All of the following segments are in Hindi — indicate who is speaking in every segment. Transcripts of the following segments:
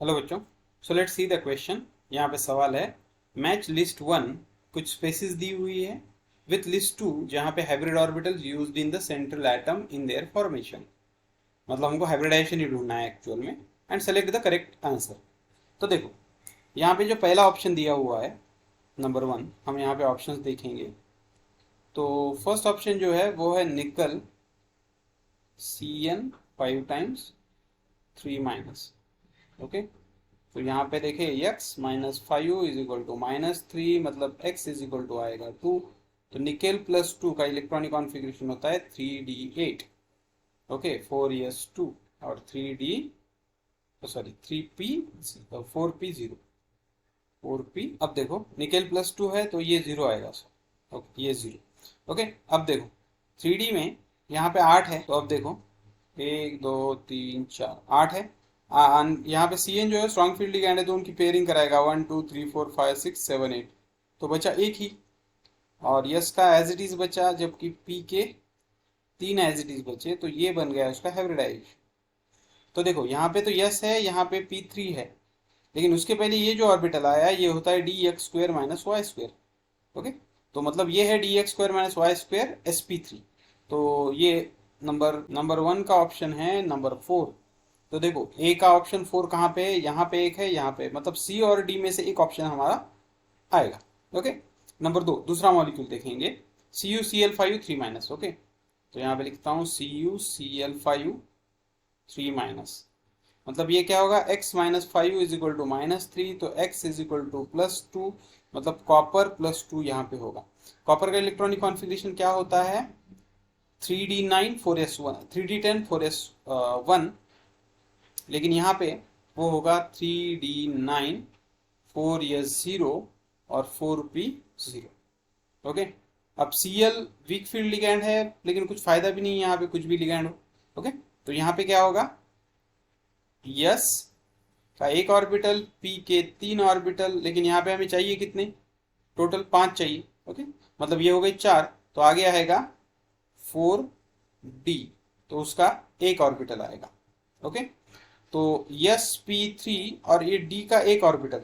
Speaker 1: हेलो बच्चों, so let's see the question. यहाँ पे सवाल है, मैच लिस्ट वन, कुछ स्पेसिस दी हुई है, विथ लिस्ट टू जहाँ पे hybrid orbitals used in the central atom in their formation. मतलब हमको हाइब्रिडाइजेशन ही ढूंढना है एक्चुअल में, and select the correct answer. तो देखो, यहाँ पे जो पहला ऑप्शन दिया हुआ है नंबर वन, हम यहाँ पे ऑप्शंस देखेंगे तो फर्स्ट ऑप्शन जो है वो है निकल CN 5 टाइम्स 3 माइनस। ओके, तो यहाँ पे देखिए x-5 इज इक्वल टू -3, मतलब x इज इक्वल टू आएगा 2। तो निकेल प्लस 2 का इलेक्ट्रॉनिक कॉन्फ़िगरेशन होता है 3d8। ओके, 4s2 और 3d, sorry 3p 4p0 4p। अब देखो निकेल प्लस 2 है तो ये 0 आएगा सर। ओके, ये 0। ओके, अब देखो 3d में यहाँ पे 8 है, तो अब देखो 1 2 3 4 8 है। यहाँ पे CN जो है स्ट्रॉन्ग फील्ड लिगैंड है, तो उनकी पेयरिंग कराएगा 1 2 3 4 5 6 7 8। तो बचा एक ही, और यस का एज इट इज बचा, जबकि P के 3 एज इट इज बचे, तो ये बन गया उसका हाइब्रिडाइजेशन। तो देखो यहाँ पे तो यस है, यहाँ पे P3 है, लेकिन उसके पहले ये जो ऑर्बिटल आया ये होता है dx² - y²। ओके, तो मतलब ये है dx² - y² sp3। तो ये नंबर वन का ऑप्शन है नंबर 4। तो देखो ए का ऑप्शन 4 कहाँ पे है, यहाँ पे एक है, यहाँ पे, मतलब सी और डी में से एक ऑप्शन हमारा आएगा। ओके, नंबर दो, दूसरा मॉलिक्यूल देखेंगे, CuCl5 3 माइनस। ओके, तो यहाँ पे लिखता हूँ CuCl5 3 माइनस, मतलब ये क्या होगा, x-5 इज इक्वल टू -3, तो x इज इक्वल टू +2, मतलब कॉपर +2 यहाँ पे होगा। कॉपर का इलेक्ट्रॉनिक कॉन्फ़िगरेशन क्या होता है, 3d9 4s1, 3d10 4s1, लेकिन यहाँ पे वो होगा 3d9 4s0 और 4p0। ओके, अब Cl वीक फील्ड लिगैंड है, लेकिन कुछ फायदा भी नहीं है यहाँ पे कुछ भी लिगैंड हो। ओके, तो यहाँ पे क्या होगा, यस का एक ऑर्बिटल, P के 3 ऑर्बिटल, लेकिन यहाँ पे हमें चाहिए कितने, टोटल 5 चाहिए। ओके, मतलब ये हो गई 4, तो आगे आएगा 4d, तो उसका एक ऑर्बिटल आएगा। ओके, तो sp3 और ये d का एक ऑर्बिटल,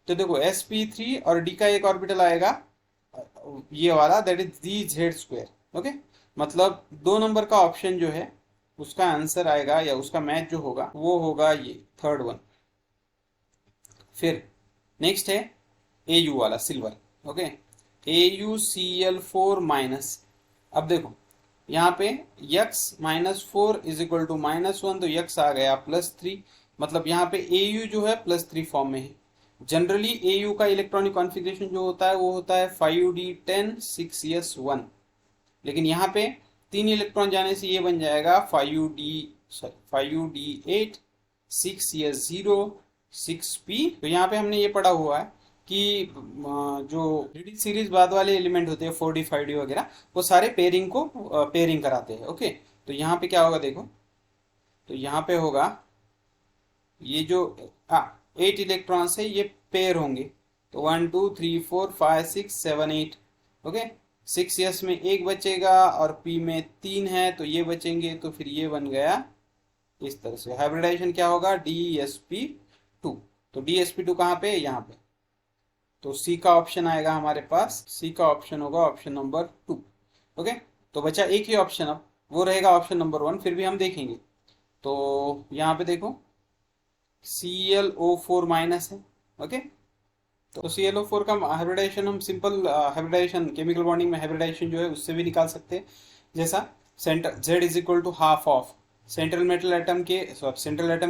Speaker 1: तो देखो sp3 और d का एक ऑर्बिटल आएगा ये वाला, दैट इज dz²। ओके, मतलब 2 नंबर का ऑप्शन जो है उसका आंसर आएगा, या उसका मैच जो होगा वो होगा ये थर्ड वन। फिर नेक्स्ट है AU वाला सिल्वर। Okay, AuCl4-। अब देखो यहाँ पे x-4 इज इक्वल टू -1, तो x आ गया +3, मतलब यहाँ पे AU जो है +3 फॉर्म में है। जनरली AU का इलेक्ट्रॉनिक कॉन्फ़िगरेशन जो होता है वो होता है 5d10 6s1, लेकिन यहाँ पे 3 इलेक्ट्रॉन जाने से ये बन जाएगा 5d8 6s0 6p। तो यहाँ पे हमने ये पढ़ा हुआ है कि जो 3D सीरीज बाद वाले एलिमेंट होते हैं 4D 5D वगैरह, वो सारे पेयरिंग कराते हैं। ओके, तो यहाँ पे क्या होगा देखो, तो यहाँ पे होगा ये जो 8 इलेक्ट्रॉन्स है ये पेयर होंगे, तो 1 2 3 4 5 6 7 8। ओके, 6s में एक बचेगा और p में 3 है, तो ये बचेंगे, तो फिर ये बन गया इस तरह से। हाइब्रिडाइजेशन क्या होगा, DsP2। तो DsP2 कहाँ पे, यहाँ पे, तो सी का ऑप्शन आएगा हमारे पास, सी का ऑप्शन होगा ऑप्शन नंबर 2। ओके, तो बचा एक ही ऑप्शन, अब वो रहेगा ऑप्शन नंबर 1, फिर भी हम देखेंगे। तो यहाँ पे देखो ClO4- है। ओके, तो ClO4 का हाइब्रिडाइजेशन हम सिंपल हाइब्रिडाइजेशन, केमिकल बॉन्डिंग में हाइब्रिडाइजेशन जो है उससे भी निकाल सकते हैं। जैसा centre Z is equal to half of central atom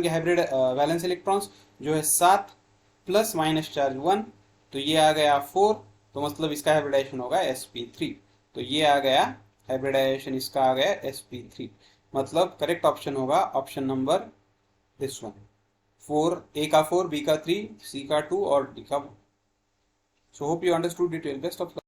Speaker 1: के हाइब्रिड वैलेंस इलेक्ट्रॉन्स जो है 7 प्लस माइनस चार्ज 1, तो ये आ गया 4, तो मतलब इसका हाइब्रिडाइजेशन होगा sp3। तो ये आ गया हाइब्रिडाइजेशन, इसका आ गया sp3, मतलब करेक्ट ऑप्शन होगा option number this one, 4, A का 4, B का 3, C का 2 और D का 1। So hope you understood detail. Best of luck.